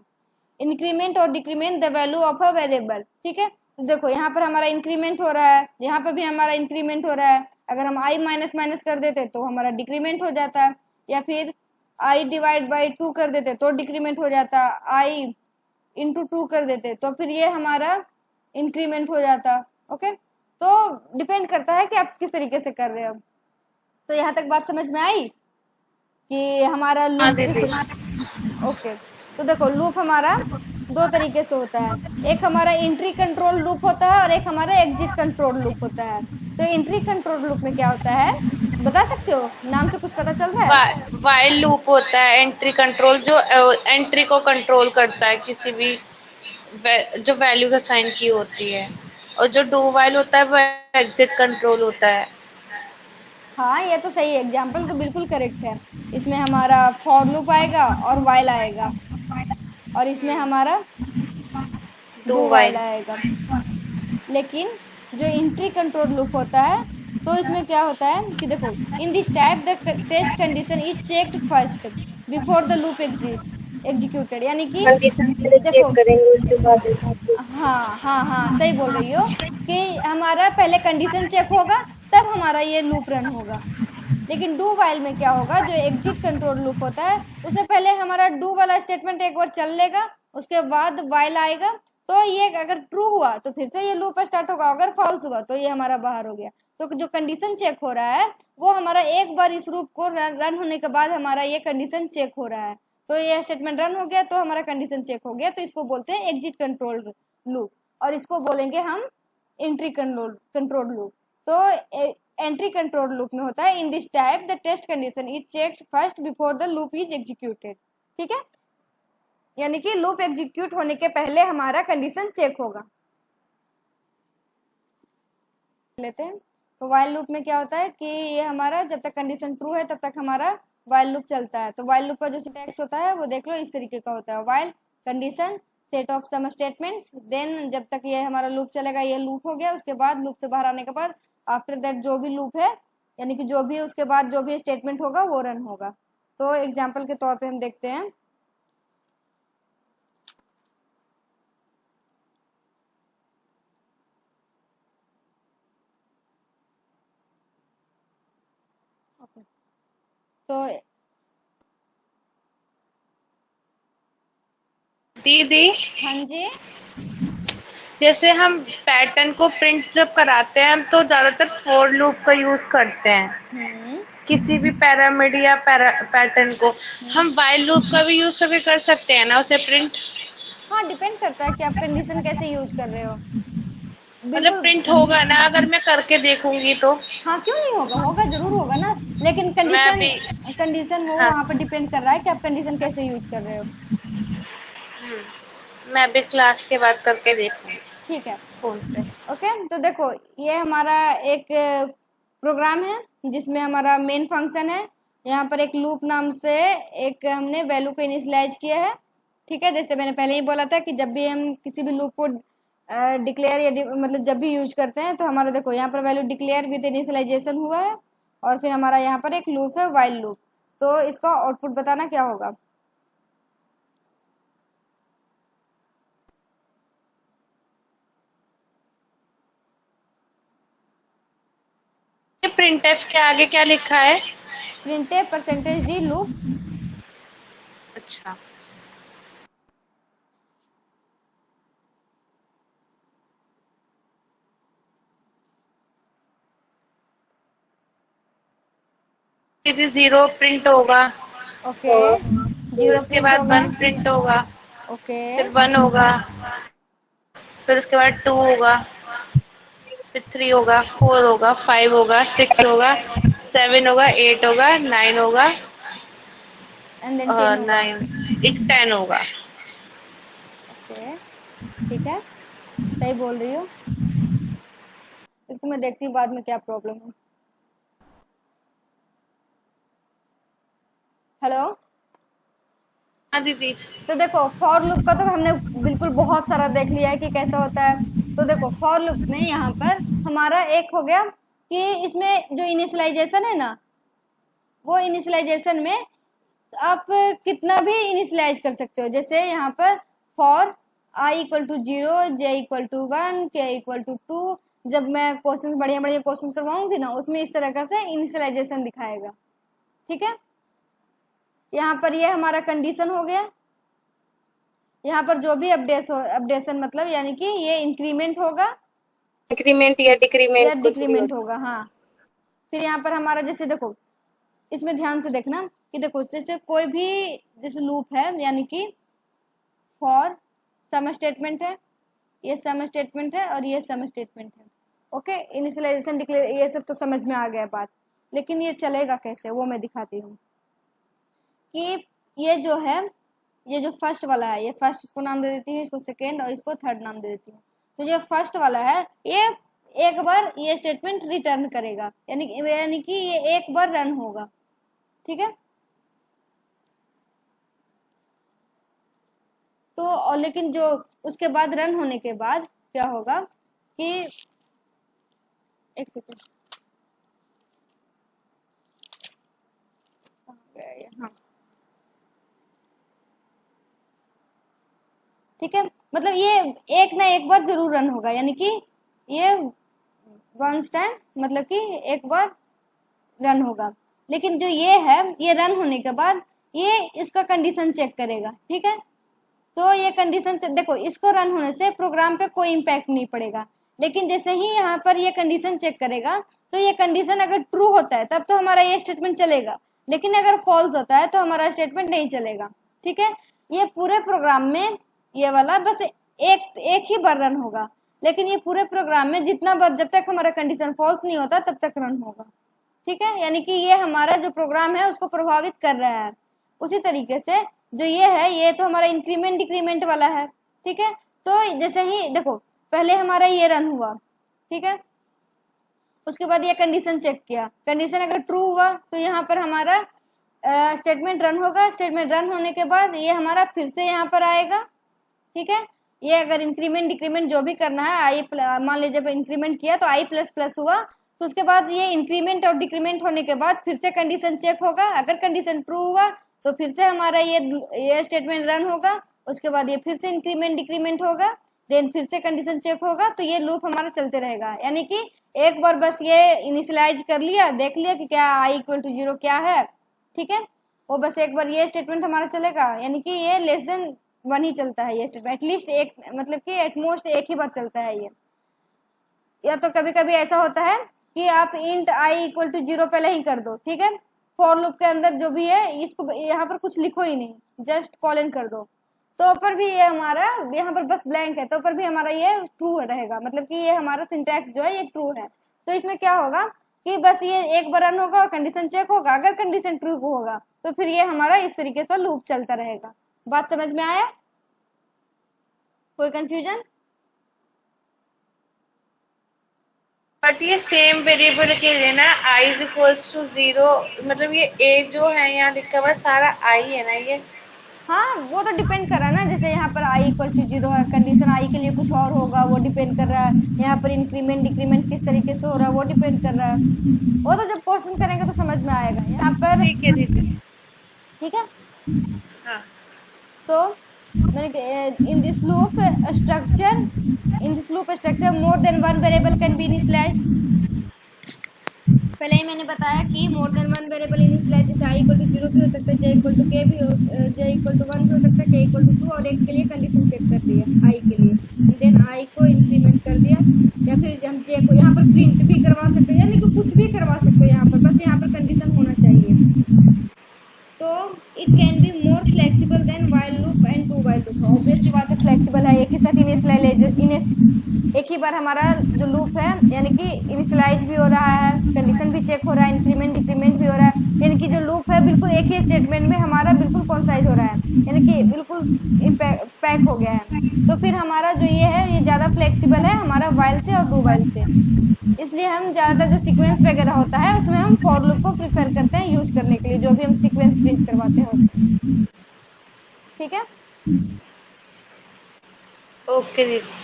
इंक्रीमेंट और decrement the value of a variable, ठीक है, तो देखो यहाँ पर हमारा इंक्रीमेंट हो रहा है, यहाँ पर भी हमारा इंक्रीमेंट हो रहा है। अगर हम i माइनस माइनस कर देते तो हमारा डिक्रीमेंट हो जाता है, या फिर i डिवाइड बाई 2 कर देते तो डिक्रीमेंट हो जाता, i इंटू 2 कर देते तो फिर ये हमारा इंक्रीमेंट हो जाता। ओके, तो डिपेंड करता है कि आप किस तरीके से कर रहे हो। तो यहाँ तक बात समझ में आई कि हमारा लूप ओके, तो देखो लूप हमारा दो तरीके से होता है, एक हमारा एंट्री कंट्रोल लूप होता है और एक हमारा एग्जिट कंट्रोल लूप होता है। तो एंट्री कंट्रोल लूप में क्या होता है बता सकते हो, नाम से कुछ पता चल रहा है? वाइल लूप होता है एंट्री कंट्रोल, जो एंट्री को कंट्रोल करता है किसी भी जो वैल्यू असाइन की होती है, और जो डू वाइल होता है वो एग्जिट कंट्रोल होता है। हाँ, ये तो सही है, एग्जाम्पल तो बिल्कुल करेक्ट है। इसमें हमारा फॉर लूप आएगा और वाइल आएगा, और इसमें हमारा डू वाइल आएगा। लेकिन जो एंट्री कंट्रोल लूप होता है तो इसमें क्या होता है कि देखो in this type the test condition is checked first before the loop executed, यानी कि देखो करेंगे उसके बाद। हाँ सही बोल रही हो कि हमारा पहले कंडीशन चेक होगा तब हमारा ये लूप रन होगा। लेकिन डू वाइल में क्या होगा, जो एग्जिट कंट्रोल लूप होता है उसमें पहले हमारा डू वाला स्टेटमेंट एक बार चल लेगा, उसके बाद वाइल आएगा, तो ये अगर ट्रू हुआ तो फिर से ये लूप स्टार्ट होगा, अगर फॉल्स हुआ तो ये हमारा बाहर हो गया। तो जो कंडीशन चेक हो रहा है वो हमारा एक बार इस लूप को रन होने के बाद हमारा ये कंडीशन चेक हो रहा है, तो ये स्टेटमेंट रन हो गया तो हमारा कंडीशन चेक हो गया, तो इसको बोलते हैं एग्जिट कंट्रोल लूप, और इसको बोलेंगे हम एंट्री कंट्रोल लूप। तो एंट्री कंट्रोल लूप में होता है in this type the test condition is checked first before the loop is executed, ठीक है, यानी कि लूप एग्जीक्यूट होने के पहले हमारा कंडीशन चेक होगा। लेते हैं, तो वाइल लूप में क्या होता है कि ये हमारा जब तक कंडीशन ट्रू है तब तक हमारा वाइल लूप चलता है। तो वाइल लूप का जो सिंटैक्स होता है वो देख लो इस तरीके का होता है, while condition set of some statements, then जब तक ये हमारा लूप चलेगा ये लूप हो गया, उसके बाद लूप से बाहर आने के बाद आफ्टर दैट जो भी लूप है यानी कि जो भी उसके बाद जो भी स्टेटमेंट होगा वो रन होगा। तो एग्जाम्पल के तौर पे हम देखते हैं, तो दीदी हाँ जी, जैसे हम पैटर्न को प्रिंट जब कराते हैं तो ज्यादातर फॉर लूप का यूज करते हैं किसी भी पैरामिड या पैटर्न को। हम वाइल लूप का भी यूज कभी कर सकते हैं ना उसे प्रिंट? हाँ डिपेंड करता है कि आप कंडीशन कैसे यूज कर रहे हो। मतलब प्रिंट होगा ना अगर मैं करके देखूंगी तो? हाँ क्यों नहीं होगा, होगा जरूर होगा ना, लेकिन कंडीशन वो हाँ। वहाँ पर डिपेंड कर रहा है कि आप कंडीशन कैसे यूज कर रहे हो। मैं अभी क्लास के बाद करके देखूंगी ठीक है। फोन पे। ओके, तो देखो ये हमारा एक प्रोग्राम है जिसमें हमारा मेन फंक्शन है। यहाँ पर एक लूप नाम से एक हमने वैल्यू को इनिशियलाइज किया है। ठीक है, जैसे मैंने पहले ही बोला था कि जब भी हम किसी भी लूप को डिक्लेयर या मतलब जब भी यूज करते हैं तो हमारा देखो यहाँ पर वैल्यू डिक्लेयर विद इनिशियलाइजेशन हुआ है, और फिर हमारा यहाँ पर एक लूप है व्हाइल लूप। तो इसका आउटपुट बताना क्या होगा। प्रिंटफ के आगे क्या लिखा है? Printf percentage D loop. अच्छा, सीधे 0 प्रिंट होगा, ओके, फिर 0 उसके प्रिंट बाद होगा। 1 प्रिंट होगा, ओके, फिर 1 होगा, फिर उसके बाद 2 होगा, फिर 3 होगा, 4 होगा, 5 होगा, 6 होगा, 7 होगा, 8 होगा, 9 होगा, एंड देन 10 होगा। 9 एक 10 होगा। ओके, ठीक है, सही बोल रही हो। इसको मैं देखती हूँ बाद में क्या प्रॉब्लम है। हेलो। हाँ दीदी। तो देखो फॉर लूप का तो हमने बिल्कुल बहुत सारा देख लिया है कि कैसा होता है। तो देखो फॉर लूप में यहाँ पर हमारा एक हो गया कि इसमें जो इनिशियलाइजेशन है ना, वो इनिशियलाइजेशन में आप कितना भी इनिशियलाइज कर सकते हो। जैसे यहाँ पर for i equal to 0, j equal to 1, k equal to 2। जब मैं क्वेश्चन बढ़िया बढ़िया क्वेश्चन करवाऊंगी ना, उसमें इस तरह का से इनिशियलाइजेशन दिखाएगा। ठीक है, यहाँ पर ये हमारा कंडीशन हो गया। यहाँ पर जो भी अपडेशन मतलब यानी कि ये इंक्रीमेंट होगा इंक्रीमेंट या या डिक्रीमेंट कुछ भी डिक्रीमेंट हो। होगा। हाँ, फिर यहाँ पर हमारा जैसे देखो इसमें ध्यान से देखना कि देखो जैसे कोई भी जैसे लूप है, यानी कि फॉर सम स्टेटमेंट है, ये सम स्टेटमेंट है और ये सम स्टेटमेंट है। ओके, इनिशियलाइजेशन डिक्लेयर ये सब तो समझ में आ गया बात, लेकिन ये चलेगा कैसे वो मैं दिखाती हूँ। कि ये जो है, ये जो फर्स्ट वाला है, ये फर्स्ट इसको नाम दे देती हूँ, इसको सेकेंड और इसको थर्ड नाम दे देती हूँ। तो जो फर्स्ट वाला है ये एक बार ये स्टेटमेंट रिटर्न करेगा, यानी कि ये एक बार रन होगा। ठीक है, तो और लेकिन जो उसके बाद रन होने के बाद क्या होगा कि एक सेकेंड, हाँ ठीक है, मतलब ये एक ना एक बार जरूर रन होगा, यानी कि ये वंस टाइम मतलब कि एक बार रन होगा। लेकिन जो ये है ये रन होने के बाद ये इसका कंडीशन चेक करेगा। ठीक है, तो ये कंडीशन देखो इसको रन होने से प्रोग्राम पे कोई इम्पैक्ट नहीं पड़ेगा, लेकिन जैसे ही यहाँ पर ये कंडीशन चेक करेगा तो ये कंडीशन अगर ट्रू होता है तब तो हमारा ये स्टेटमेंट चलेगा, लेकिन अगर फॉल्स होता है तो हमारा स्टेटमेंट नहीं चलेगा। ठीक है, ये पूरे प्रोग्राम में ये वाला बस एक ही बार रन होगा, लेकिन ये पूरे प्रोग्राम में जितना बार जब तक हमारा कंडीशन फॉल्स नहीं होता तब तक रन होगा। ठीक है, यानी कि ये हमारा जो प्रोग्राम है उसको प्रभावित कर रहा है। उसी तरीके से जो ये है ये तो हमारा इंक्रीमेंट डिक्रीमेंट वाला है। ठीक है, तो जैसे ही देखो पहले हमारा ये रन हुआ, ठीक है, उसके बाद ये कंडीशन चेक किया, कंडीशन अगर ट्रू हुआ तो यहाँ पर हमारा स्टेटमेंट रन होगा। स्टेटमेंट रन होने के बाद ये हमारा फिर से यहाँ पर आएगा। ठीक है, ये अगर इंक्रीमेंट डिक्रीमेंट जो भी करना है आई मान लीजिए जब इंक्रीमेंट किया तो आई प्लस प्लस हुआ, तो उसके बाद ये इंक्रीमेंट और डिक्रीमेंट होने के बाद फिर से कंडीशन चेक होगा। अगर कंडीशन ट्रू हुआ तो फिर से हमारा ये स्टेटमेंट रन होगा, उसके बाद ये फिर से इंक्रीमेंट डिक्रीमेंट होगा, देन फिर से कंडीशन चेक होगा। तो ये लूप हमारा चलते रहेगा, यानी कि एक बार बस ये इनिशियलाइज कर लिया, देख लिया कि क्या आई इक्वल टू 0 क्या है। ठीक है, वो बस एक बार ये स्टेटमेंट हमारा चलेगा, यानी कि ये लेस देन 1 ही चलता है ये स्टेटमेंट, एटलीस्ट एक मतलब कि एटमोस्ट एक ही बार चलता है ये। या तो कभी कभी ऐसा होता है कि आप इंट आई इक्वल टू 0 पहले ही कर दो। ठीक है, फॉर लूप के अंदर जो भी है इसको यहाँ पर कुछ लिखो ही नहीं, जस्ट कॉलन कर दो, तो ऊपर भी ये हमारा यहाँ पर बस ब्लैंक है तो ऊपर भी हमारा ये ट्रू रहेगा, मतलब कि ये हमारा सिंटैक्स जो है ये ट्रू है। तो इसमें क्या होगा कि बस ये एक बार रन होगा और कंडीशन चेक होगा, अगर कंडीशन ट्रू होगा तो फिर ये हमारा इस तरीके से लूप चलता रहेगा। बात समझ में आया? कोई कंफ्यूजन? बट ये सेम वेरिएबल के लिए ना i इज इक्वल्स टू 0, मतलब ये a जो है यहाँ लिखा हुआ सारा i है ना ये। हाँ वो तो डिपेंड कर रहा है ना, जैसे यहाँ पर i इक्वल टू 0 है, कंडीशन i के लिए कुछ और होगा, वो डिपेंड कर रहा है। यहाँ पर इंक्रीमेंट डिक्रीमेंट किस तरीके से हो रहा है वो डिपेंड कर रहा है। वो तो जब क्वेश्चन करेंगे तो समझ में आएगा। यहाँ पर ठीक है दीदी। ठीक है। हाँ तो मैंने in this loop structure more than one variable can be initialized. पहले ही मैंने बताया कि more than one variable initialize, जैसे i इक्वल टू 0 भी हो सकता है, j इक्वल टू k भी हो, j इक्वल टू 1 भी हो सकता है, k इक्वल टू 2, और एक के लिए कंडीशन चेक कर दिया i के लिए, देन i को इंक्रीमेंट कर दिया, या फिर हम j को यहाँ पर प्रिंट भी करवा सकते हैं, यानी कि कुछ भी करवा सकते हो यहाँ पर, बस यहाँ पर कंडीशन होना चाहिए। तो it can be more flexible than while loop and do while loop. Obviously बात है, फ्लेक्सिबल है, एक ही साथ एक ही बार हमारा जो लूप है यानी कि इनिशियलाइज भी हो रहा है, कंडीशन भी चेक हो रहा है, इंक्रीमेंट डिक्रीमेंट भी हो रहा है, यानी कि जो लूप है बिल्कुल एक ही स्टेटमेंट में हमारा बिल्कुल कॉन्साइज हो रहा है, यानी कि बिल्कुल पैक हो गया है। तो फिर हमारा जो ये है ये ज़्यादा फ्लेक्सिबल है हमारा वाइल से और डू वाइल से, इसलिए हम ज़्यादातर जो सीक्वेंस वगैरह होता है उसमें हम फॉर लूप को प्रिफर करते हैं यूज करने के लिए, जो भी हम सीक्वेंस प्रिंट करवाते हैं। ठीक है, ओके दीदी।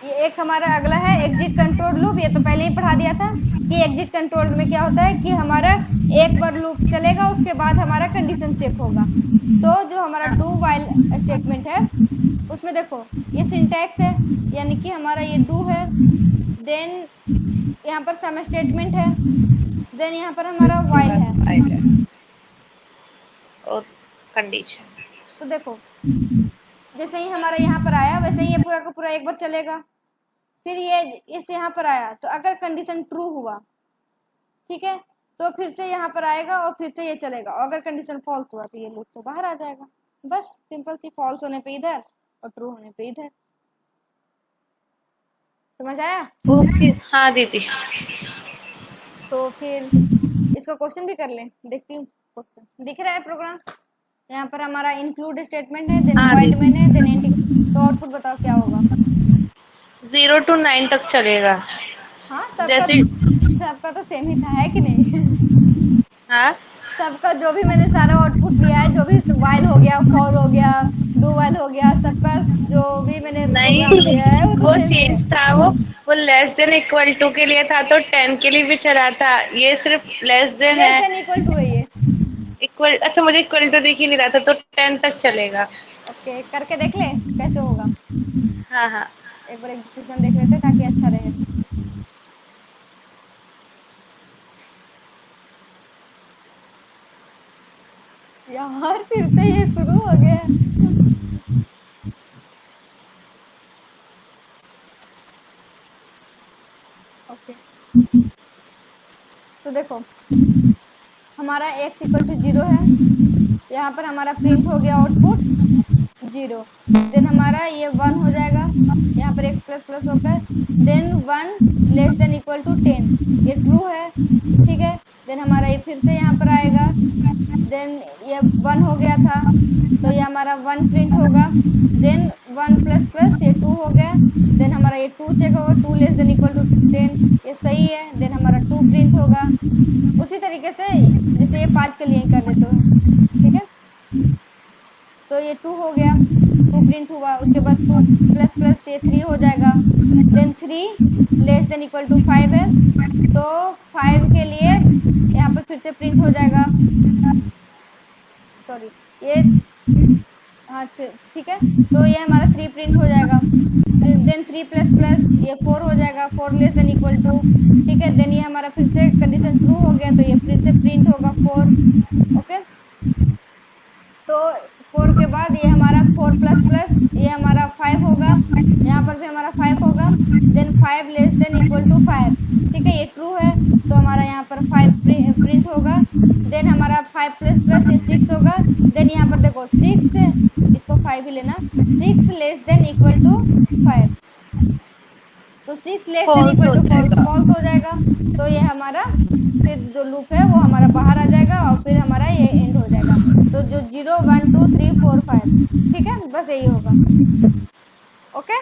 ये एक हमारा अगला है एग्जिट कंट्रोल लूप। ये तो पहले ही पढ़ा दिया था कि एग्जिट कंट्रोल में क्या होता है कि हमारा एक बार लूप चलेगा उसके बाद हमारा कंडीशन चेक होगा। तो जो हमारा डू वाइल स्टेटमेंट है उसमें देखो ये सिंटैक्स है, यानी कि हमारा ये डू है, देन यहाँ पर सम स्टेटमेंट है, देन यहाँ पर हमारा वाइल है और कंडीशन। तो देखो जैसे ही हमारा यहाँ पर आया वैसे ही ये पूरा का पूरा एक बार चलेगा, फिर ये इस यहाँ पर आया तो अगर कंडीशन ट्रू हुआ, ठीक है, तो फिर से यहाँ पर आएगा और फिर से ये चलेगा, और अगर कंडीशन फॉल्स हुआ तो ये लूप से बाहर आ जाएगा। बस सिंपल सी, फॉल्स होने पे इधर और ट्रू होने पे इधर। समझ आया? ओके हाँ दीदी। तो फिर इसका क्वेश्चन भी कर लें, देखती हूँ क्वेश्चन दिख रहा है प्रोग्राम। यहाँ पर हमारा इंक्लूड स्टेटमेंट है, देन वाइड मेन है, देन एंटी। तो आउटपुट बताओ क्या होगा? 0 to 9 तक चलेगा। हाँ सबका तो सेम ही था, है कि नहीं? हाँ सबका जो भी मैंने सारा आउटपुट दिया है, जो भी वाइल हो गया, फॉर हो गया, डू वाइल हो गया, सबका जो भी मैंने प्रोग्राम दिया है वो चेंज था, वो लेस देन इक्वल टू के लिए था तो 10 के लिए भी चला था, ये सिर्फ लेस देन है। लेस देन इक्वल टू है ये इक्वल, अच्छा मुझे इक्वल तो दिख ही नहीं रहा था, तो 10 तक चलेगा। ओके, करके देख ले कैसे होगा। हाँ हाँ एक बार एग्जीक्यूशन देख लेते ताकि अच्छा रहे। यार फिर से ये शुरू हो गया। ओके तो देखो हमारा x इक्वल टू 0 है, यहाँ पर हमारा प्रिंट हो गया आउटपुट 0, देन हमारा ये 1 हो जाएगा, यहाँ पर x प्लस प्लस होकर, then 1 less than equal to 10, ये ट्रू है, ठीक है। देन हमारा ये फिर से यहाँ पर आएगा, देन ये 1 हो गया था तो ये हमारा 1 प्रिंट होगा, देन 1 प्लस प्लस ये 2 हो गया, देन हमारा ये 2 चेक होगा, 2 लेस देन इक्वल टू 10, ये सही है, देन हमारा 2 प्रिंट होगा। उसी तरीके से जैसे ये 5 के लिए कर देते हो, ठीक है। तो ये 2 हो गया, 2 प्रिंट हुआ, उसके बाद 2 प्लस प्लस ये 3 हो जाएगा, then 3 less than equal to 5 है तो 5 के लिए यहाँ पर फिर से प्रिंट हो जाएगा, सॉरी ये हाँ ठीक है, तो ये हमारा 3 प्रिंट हो जाएगा, देन 3 प्लस प्लस ये 4 हो जाएगा, 4 लेस देन इक्वल टू, ठीक है। देन ये हमारा फिर से कंडीशन ट्रू हो गया तो ये फिर से प्रिंट होगा 4, ओके। तो 4 के बाद ये हमारा 4 प्लस प्लस ये हमारा 5 होगा, यहाँ पर भी हमारा 5 होगा, then 5 less than equal to 5, ठीक है, ये ट्रू है तो हमारा यहाँ पर 5 प्रिंट होगा, देन हमारा 5 प्लस प्लस ये 6 होगा, देन यहाँ पर देखो 6 इसको 5 ही लेना, 6 लेस देन इक्वल टू 5, तो 6 less than equal to false हो जाएगा, तो ये हमारा फिर जो लूप है वो हमारा बाहर आ जाएगा और फिर हमारा ये एंड हो जाएगा। तो जो 0 1 2 3 4 5, ठीक है, बस यही होगा। ओके,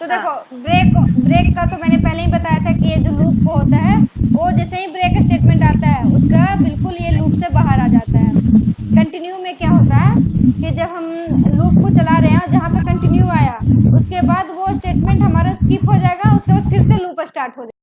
तो देखो ब्रेक का तो मैंने पहले ही बताया था कि ये जो लूप को होता है वो जैसे ही ब्रेक स्टेटमेंट आता है उसका बिल्कुल ये लूप से बाहर आ जाता है। कंटिन्यू में क्या होता है कि जब हम लूप को चला रहे हैं और जहाँ पे कंटिन्यू आया उसके बाद वो स्टेटमेंट हमारा स्किप हो जाएगा, उसके बाद फिर से लूप स्टार्ट हो जाएगा।